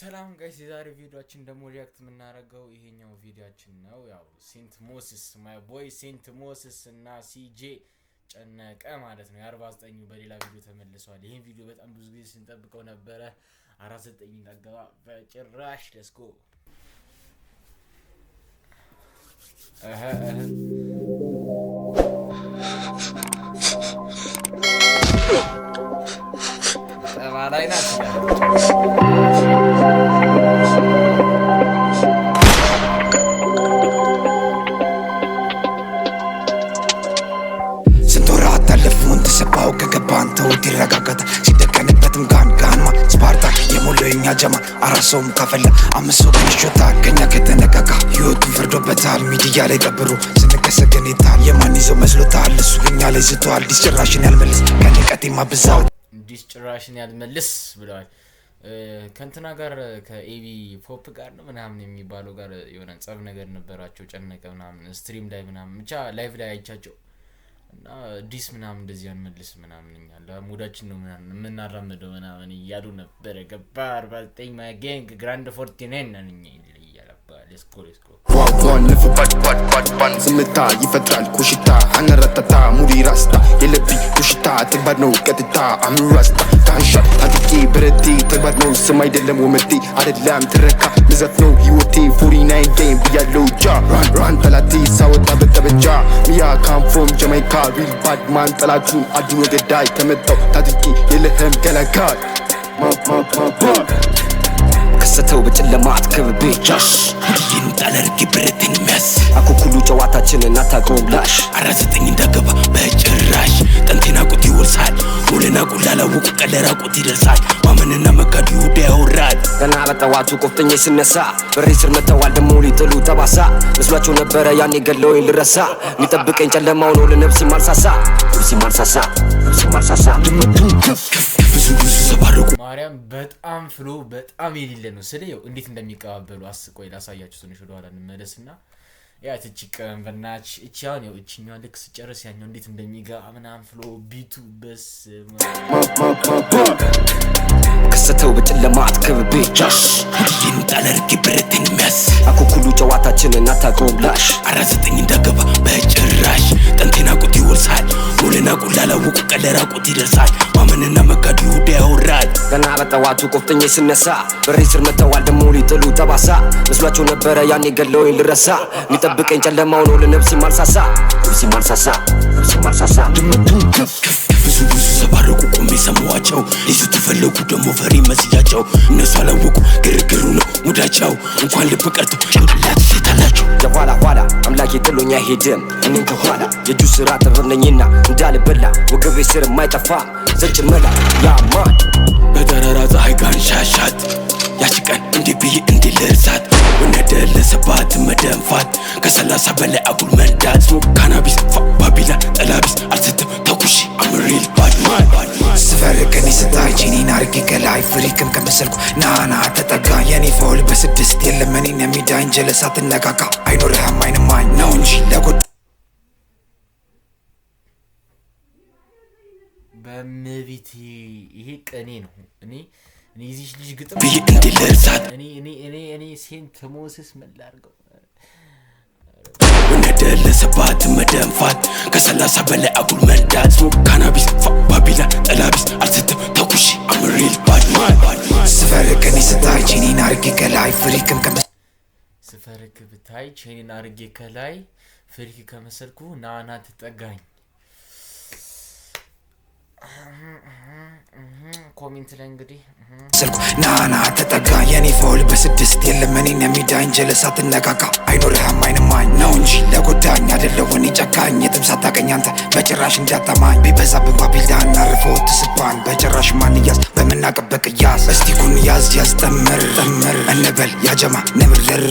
ሰላም ጋይስ የዛሬ ቪዲዮአችን ደግሞ ሪአክት የምናደርገው ይሄኛው ቪዲዮአችን ነው። ያው ሴንት ሞሲስ ማይ ቦይ ሴንት ሞሲስ እና ሲጄ ጨነቀ ማለት ነው። የ49ኙ በሌላ ቪዲዮ ተመልሷል። ይሄን ቪዲዮ በጣም ብዙ ጊዜ ስንጠብቀው ነበረ። 49 እንዳገባ በጭራሽ ሌትስ ጎ ተባላይ ናት ሰባው ከገባን ተውት ይረጋጋታ ሲደቀንበትም ጋንማ ስፓርታ የሞለኛ ጀማ አራሰውም ካፈላ አምስት ወገን ሾታ ከኛ ከተነቃቃ ህይወቱን ፈርዶበታል። ሚዲያ ላይ ቀብሩ ስንከሰገን ይታል የማን ይዘው መስሎታል እሱ እኛ ላይ ዝቷል። ዲስጭራሽን ያልመልስ ከንቀቴማ ብዛው ዲስጭራሽን ያልመልስ ብለዋል። ከንትና ጋር ከኤቢ ፖፕ ጋር ነው ምናምን የሚባለው ጋር የሆነ ጸብ ነገር ነበራቸው። ጨነቀ ምናምን ስትሪም ላይ ምናምን ብቻ ላይቭ ላይ አይቻቸው እና ዲስ ምናምን እንደዚህ አንመልስ ምናምን እኛ ለሙዳችን ነው ምናምን እናራመደው ምናምን እያሉ ነበር። ገባ 49 ማይ ጋንግ ግራንድ 49 ነን ይያላባ ሌስኮ ዋን ለፍባድ ስምታ ይፈጥራል ኩሽታ አነረተታ ሙዲ ራስታ የለቢ ኩሽታ ተግባር ነው ቀጥታ አምራስታ ካንሻ ታጥቂ ብረቲ ተግባር ነው ስም አይደለም ወመቴ አይደለም ትረካ ምዘት ነው ህይወቴ 49 ጌም ብያለው ጃ ራን ጠላቴ ሳወጣ በጠበጃ ሚያ ካም ፍሮም ጃማይካ ሪል ባድ ማን ጠላቱን አድኖ ገዳይ ከመጣው ታጥቂ የለህም ገላጋይ ከሰተው በጨለማ አትከብቤ ጃሽ ይህን ጣለርጊ ብረትን ሚያስ አኩኩሉ ጨዋታችንን አታውቀውም ላሽ 49 እንዳገባ በጭራሽ ጠንቴና ቁት ይወርሳል ሙለና ቁላላውቁ ቀለራ ቁት ይደርሳል ማመንና መካዱ ይሁዳ ያወራል ገና በጠዋቱ ቆፍተኛ ስነሳ በሬ ስር መተዋል ደሞ ሊጥሉ ተባሳ መስሏቸው ነበረ ያኔ ገለውኝ ልረሳ የሚጠብቀኝ ጨለማው ነው ለነፍሴ ማልሳሳ ድምቱን ከፍ ብዙ ሰባርቁ ማርያም በጣም ፍሎ በጣም የሌለ ነው። ስለዚህ እንዴት እንደሚቀባበሉ አስቆይ ላሳያችሁ ትንሽ ወደ ኋላ እንመለስና ያ ተጭቀም በናች እቺያን ነው እቺኛው ልክ ስጨርስ ያኛው እንዴት እንደሚገባ ምናምን ፍሎ ቢቱ በስ ከሰተው በጨለማ አትከብቤ ጃሽ ይህን ጣለርጊ ብረትን ሚያስ አኩኩሉ ጨዋታችንን አታውቀውም ላሽ 49 እንዳገባ በጭራሽ ጠንቴና ቁት ይወርሳል ሙለና ቁላላውቁ ቀለራ ቁት ይደርሳል ማመንና መካዱ ይሁዳ ያወራል ገና በጠዋቱ ቆፍተኛ ስነሳ በሬ ስር መተዋል ደሞ ሊጥሉ ተባሳ መስሏቸው ነበረ ያኔ ገለውኝ ልረሳ የሚጠብቀኝ ጨለማው ነው ለነፍሴ ማልሳሳ ድምቱን ከፍ ብዙ ሰባርቁ ቆሜ ሰማዋቸው ሊዙ ተፈለጉ ደሞ ፈሪ መስያቸው እነሱ አላወቁ ግርግሩ ነው ሙዳቸው እንኳን ልብ ቀርቶ ጭንቅላት ሴታላቸው የኋላ አምላኬ ጥሎኛ ሄድም እኔን ከኋላ የእጁ ስራ ጥበብነኝና እንዳልበላ ወገቤ ስር የማይጠፋ ዘጭ መላ ያማን በጠራራ ፀሐይ ጋንሻሻት ያችቀን እንዲህ ብዬ እንዲህ ልርሳት ወነደለሰባት መደንፋት ከ30 በላይ አጉል መንዳት ካናቢስ ባቢላ ጠላቢስ አልስትም ተኩሺ አምሪል ባድማን ስፈርቅን ስታይ ጂኒን አርጌ ከላይ ፍሪክም ከመሰልኩ ናና ተጠጋ የኔ ፎል በስድስት የለም እኔን የሚዳኝ ጀለሳ ትነቃቃ አይኖርህም አይንማኝ ነው እንጂ ለጉድ በመቤቴ ይሄ ቀኔ ነው። እኔ እዚህ ልጅ ግጥም ብዬ እንዲህ ልርሳት እኔ ሴንት ሞሲስ መላርገው ወነደለሰባት መደንፋት ከ30 በላይ አጉል መንዳት ካናቢስ ባቢላ ጠላቢስ አልስትም ተኩሺ አምሪል ባድማን ስፈርቅን ስታይ ጂኒን አርጌ ከላይ ፍሪክም ስፈርቅ ብታይ ቼኒን አርጌ ከላይ ፍሪክ ከመሰልኩ ናና ተጠጋኝ ኮሜንት ላይ እንግዲህ ስልኩ ናና ተጠጋ የኔ ፎል በስድስት የለም እኔን የሚዳኝ ጀለሳ ትነቃቃ አይኖርህም አይንማኝ ነው እንጂ ለጎዳኝ አይደለው እኔ ጨካኝ የትም ሳታቀኝ አንተ በጭራሽ እንዳታማኝ ቢበዛብን ባቢልዳን አርፈው ትስባን በጭራሽ ማንያዝ በምናቀበቅ ያዝ እስቲ ኩን ያዝ ጠምር እንበል ያጀማ ንብርር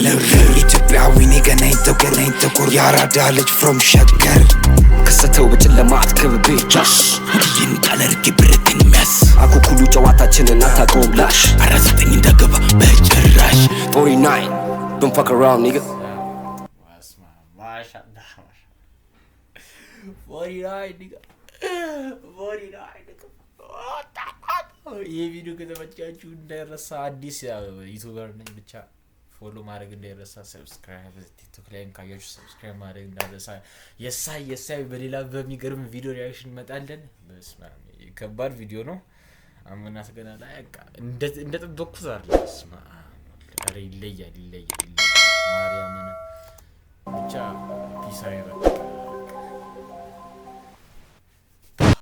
ኢትዮጵያዊ ገናኝ ጥቁር ያራዳ ልጅ ፍሮም ሸገር ከሰተው በጨለማ አትከብቤ ጃሽ ይህን ጣለርጊ ብረትን ሚያስ አኩኩሉ ጨዋታችንን አታውቀውም ላሽ 49 እንዳገባ በጭራሽ 49 don't fuck around nigga ማሻአላህ 49 nigga ይሄ ቪዲዮ ከተመቻችሁ እንዳይረሳ አዲስ ዩቲዩበር ነኝ ብቻ ፎሎ ማድረግ እንዳይረሳ ሰብስክራይብ ቲክቶክ ላይ ካያችሁ ሰብስክራይብ ማድረግ እንዳይረሳ የሳይ በሌላ በሚገርም ቪዲዮ ሪአክሽን መጣለን በስመ አብ ከባድ ቪዲዮ ነው አመናስ ገና ላይ እንደ ተበኩት አይደል በስመ አብ ይለያል ማርያምን ብቻ ፒስ አይበል